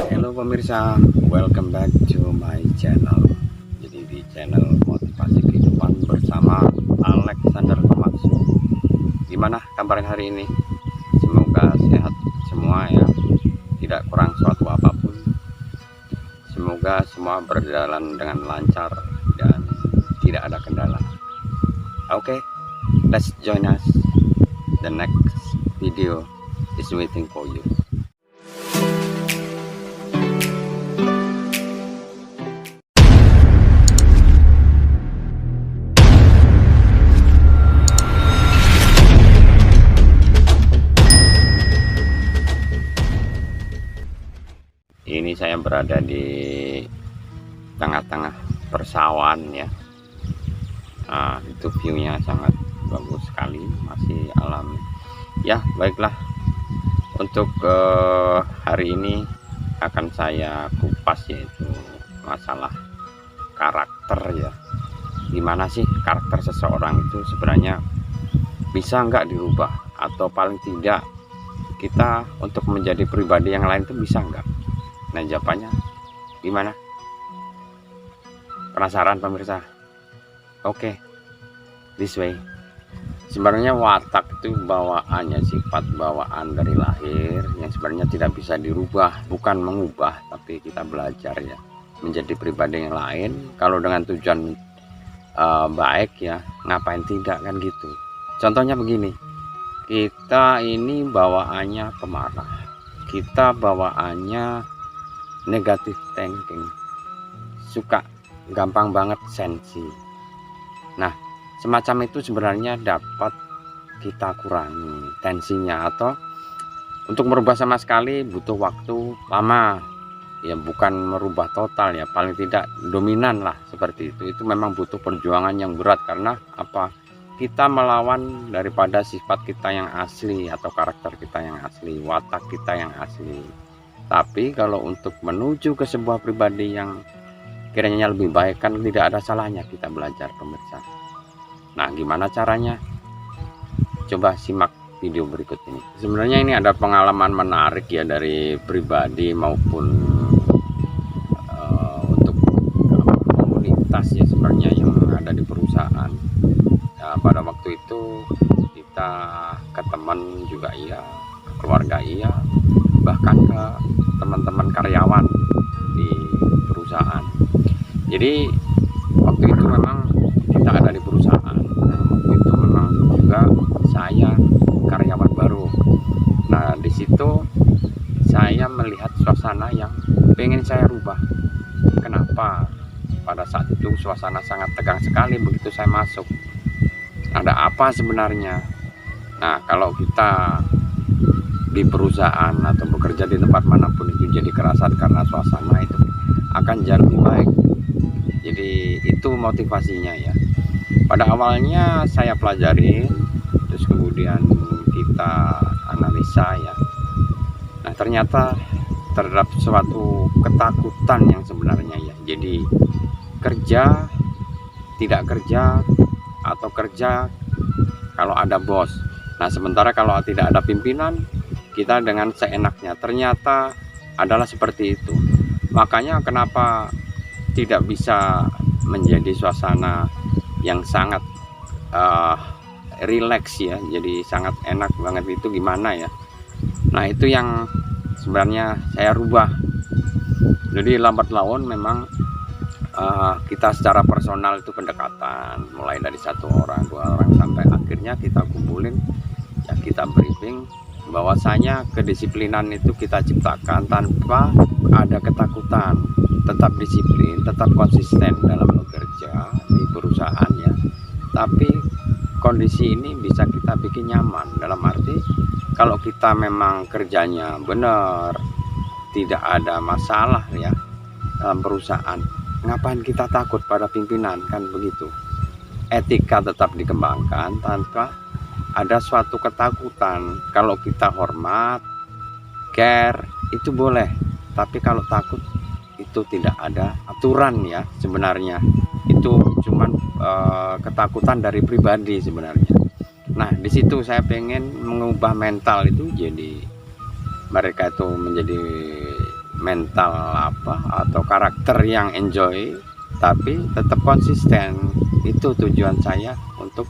Halo pemirsa, welcome back to my channel. Jadi di channel Motivasi Kehidupan bersama Alexander Komatsu. Gimana kabarnya hari ini? Semoga sehat semua ya, tidak kurang suatu apapun. Semoga semua berjalan dengan lancar dan tidak ada kendala. Oke, let's join us. The next video is waiting for you. Ini saya berada di tengah-tengah persawahan ya. Itu viewnya sangat bagus sekali, masih alami ya. Baiklah, untuk hari ini akan saya kupas yaitu masalah karakter ya. Gimana sih karakter seseorang itu sebenarnya bisa nggak dirubah, atau paling tidak kita untuk menjadi pribadi yang lain itu bisa nggak? Nah, jawabannya gimana? Penasaran pemirsa? Oke, this way. Sebenarnya watak itu bawaannya, sifat bawaan dari lahir yang sebenarnya tidak bisa dirubah. Bukan mengubah, tapi kita belajar ya menjadi pribadi yang lain. Kalau dengan tujuan baik ya, ngapain tidak, kan gitu. Contohnya begini, kita ini bawaannya pemarah, kita bawaannya negatif thinking, suka gampang banget sensi. Nah, semacam itu sebenarnya dapat kita kurangi tensinya, atau untuk merubah sama sekali butuh waktu lama ya, bukan merubah total ya, paling tidak dominan lah seperti itu. Itu memang butuh perjuangan yang berat, karena apa? Kita melawan daripada sifat kita yang asli atau karakter kita yang asli, watak kita yang asli. Tapi kalau untuk menuju ke sebuah pribadi yang kiranya lebih baik, kan tidak ada salahnya kita belajar pemirsa. Nah, gimana caranya? Coba simak video berikut ini. Sebenarnya ini ada pengalaman menarik ya dari pribadi maupun untuk komunitas ya sebenarnya yang ada di perusahaan. Nah, pada waktu itu kita ke teman juga iya, ke keluarga iya, bahkan ke teman-teman karyawan di perusahaan. Jadi waktu itu memang kita ada di perusahaan. Nah, waktu itu memang juga saya karyawan baru. Nah, di situ saya melihat suasana yang pengen saya rubah. Kenapa? Pada saat itu suasana sangat tegang sekali begitu saya masuk. Ada apa sebenarnya? Nah, kalau kita di perusahaan atau bekerja di tempat manapun itu jadi kerasan karena suasana itu akan jauh lebih baik. Jadi itu motivasinya ya. Pada awalnya saya pelajari, terus kemudian kita analisa ya. Nah, ternyata terhadap suatu ketakutan yang sebenarnya ya. Jadi kerja, tidak kerja, atau kerja kalau ada bos. Nah, sementara kalau tidak ada pimpinan, kita dengan seenaknya. Ternyata adalah seperti itu. Makanya kenapa tidak bisa menjadi suasana yang sangat rileks ya, jadi sangat enak banget, itu gimana ya. Nah, itu yang sebenarnya saya rubah. Jadi lambat laun memang kita secara personal itu pendekatan, mulai dari 1 orang 2 orang sampai akhirnya kita kumpulin ya, kita briefing bahwasanya kedisiplinan itu kita ciptakan tanpa ada ketakutan. Tetap disiplin, tetap konsisten dalam bekerja di perusahaan ya. Tapi kondisi ini bisa kita bikin nyaman, dalam arti kalau kita memang kerjanya benar, tidak ada masalah ya dalam perusahaan, ngapain kita takut pada pimpinan, kan begitu. Etika tetap dikembangkan tanpa ada suatu ketakutan. Kalau kita hormat, care, itu boleh. Tapi kalau takut, itu tidak ada aturan ya sebenarnya. Itu cuman ketakutan dari pribadi sebenarnya. Nah, di situ saya pengen mengubah mental itu, jadi mereka itu menjadi mental apa atau karakter yang enjoy tapi tetap konsisten. Itu tujuan saya untuk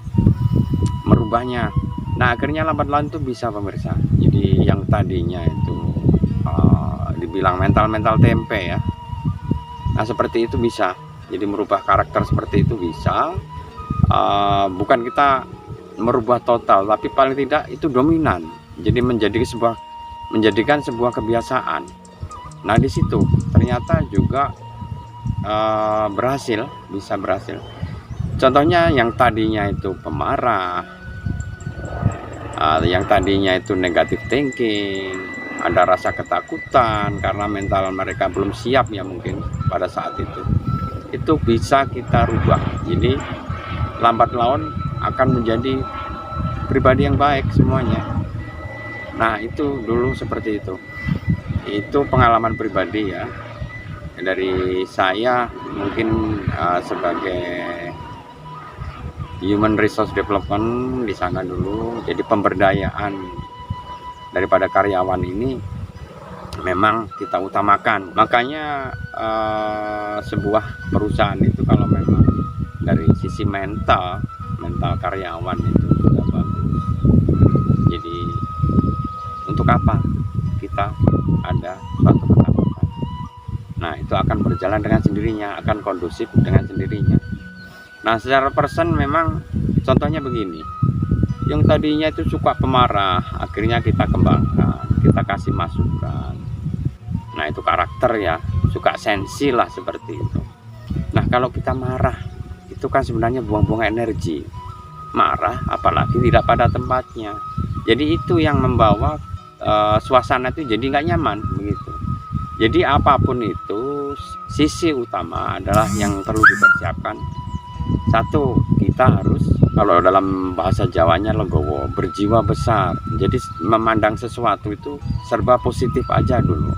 merubahnya. Nah akhirnya lambat laun itu bisa pemirsa. Jadi yang tadinya itu dibilang mental tempe ya, nah seperti itu bisa. Jadi merubah karakter seperti itu bisa. Bukan kita merubah total, tapi paling tidak itu dominan. Jadi menjadikan sebuah kebiasaan. Nah di situ ternyata juga bisa berhasil. Contohnya yang tadinya itu pemarah, yang tadinya itu negatif thinking, ada rasa ketakutan karena mental mereka belum siap ya mungkin pada saat itu bisa kita rubah. Jadi lambat laun akan menjadi pribadi yang baik semuanya. Nah itu dulu seperti itu pengalaman pribadi ya dari saya, mungkin sebagai Human Resource Development di sana dulu. Jadi pemberdayaan daripada karyawan ini memang kita utamakan. Makanya sebuah perusahaan itu kalau memang dari sisi mental karyawan itu sudah bagus, jadi untuk apa kita ada suatu ketakutan? Nah itu akan berjalan dengan sendirinya, akan kondusif dengan sendirinya. Nah secara person memang contohnya begini, yang tadinya itu suka pemarah, akhirnya kita kembangkan, kita kasih masukan. Nah itu karakter ya, suka sensi lah seperti itu. Nah kalau kita marah, itu kan sebenarnya buang-buang energi. Marah apalagi tidak pada tempatnya. Jadi itu yang membawa suasana itu jadi nggak nyaman begitu. Jadi apapun itu, sisi utama adalah yang perlu dipersiapkan. Satu, kita harus, kalau dalam bahasa Jawanya legowo, berjiwa besar. Jadi memandang sesuatu itu serba positif aja dulu.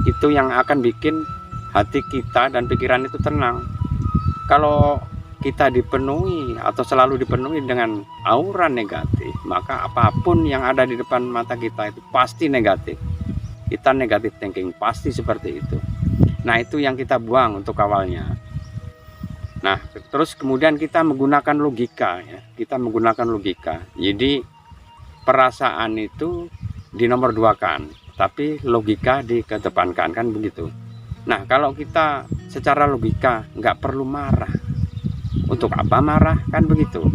Itu yang akan bikin hati kita dan pikiran itu tenang. Kalau kita dipenuhi atau selalu dipenuhi dengan aura negatif, maka apapun yang ada di depan mata kita itu pasti negatif. Kita negatif thinking, pasti seperti itu. Nah itu yang kita buang untuk awalnya. Nah terus kemudian kita menggunakan logika ya. Kita menggunakan logika. Jadi perasaan itu dinomor duakan, tapi logika dikedepankan, kan begitu. Nah kalau kita secara logika nggak perlu marah, untuk apa marah, kan begitu.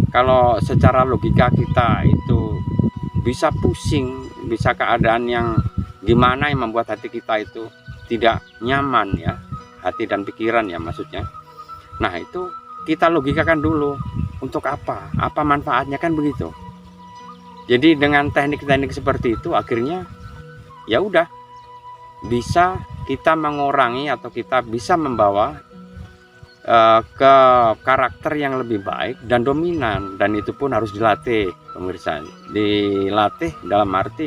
Kalau secara logika kita itu bisa pusing, bisa keadaan yang gimana yang membuat hati kita itu tidak nyaman ya, hati dan pikiran ya maksudnya. Nah itu kita logikakan dulu, untuk apa manfaatnya, kan begitu. Jadi dengan teknik-teknik seperti itu akhirnya ya udah bisa kita mengurangi atau kita bisa membawa ke karakter yang lebih baik dan dominan. Dan itu pun harus dilatih pemirsa. Dilatih dalam arti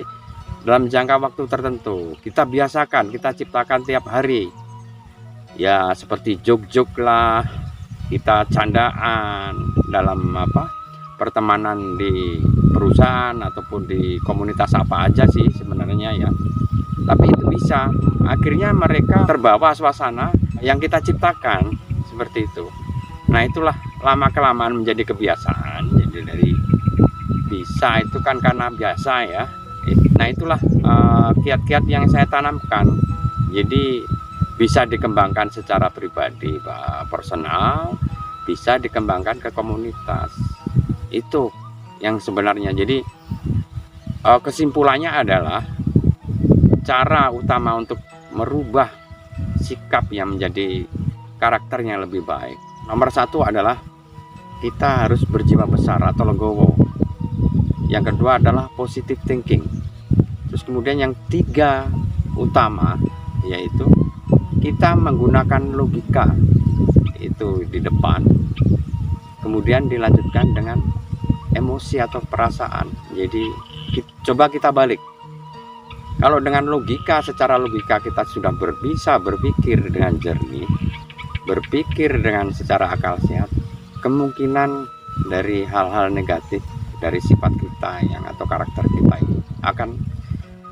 dalam jangka waktu tertentu. Kita biasakan, kita ciptakan tiap hari ya, seperti jok-jok lah, kita candaan dalam pertemanan di perusahaan ataupun di komunitas apa aja sih sebenarnya ya. Tapi itu bisa, akhirnya mereka terbawa suasana yang kita ciptakan seperti itu. Nah itulah lama kelamaan menjadi kebiasaan. Jadi dari bisa itu kan karena biasa ya. Nah itulah kiat-kiat yang saya tanamkan. Jadi bisa dikembangkan secara pribadi, personal, bisa dikembangkan ke komunitas. Itu yang sebenarnya. Jadi kesimpulannya adalah cara utama untuk merubah sikap yang menjadi karakter yang lebih baik. Nomor satu adalah kita harus berjiwa besar atau legowo. Yang kedua adalah positive thinking. Terus kemudian yang tiga utama yaitu kita menggunakan logika itu di depan, kemudian dilanjutkan dengan emosi atau perasaan. Jadi coba kita balik. Kalau dengan logika, secara logika kita sudah bisa berpikir dengan jernih, berpikir dengan secara akal sehat, kemungkinan dari hal-hal negatif dari sifat kita yang atau karakter kita itu akan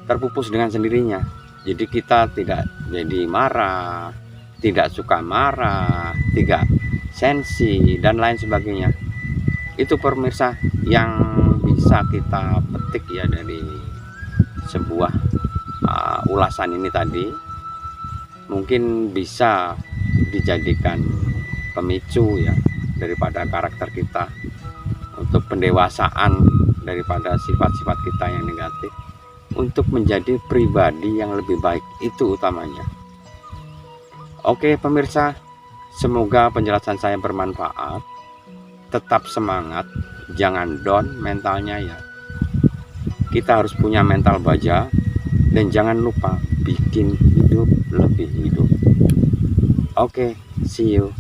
terpupus dengan sendirinya. Jadi kita tidak jadi marah, tidak suka marah, tidak sensi dan lain sebagainya. Itu pemirsa yang bisa kita petik ya dari sebuah ulasan ini tadi. Mungkin bisa dijadikan pemicu ya daripada karakter kita, untuk pendewasaan daripada sifat-sifat kita yang negatif, untuk menjadi pribadi yang lebih baik, itu utamanya. Oke pemirsa, semoga penjelasan saya bermanfaat. Tetap semangat, jangan down mentalnya ya. Kita harus punya mental baja, dan jangan lupa bikin hidup lebih hidup. Oke, see you.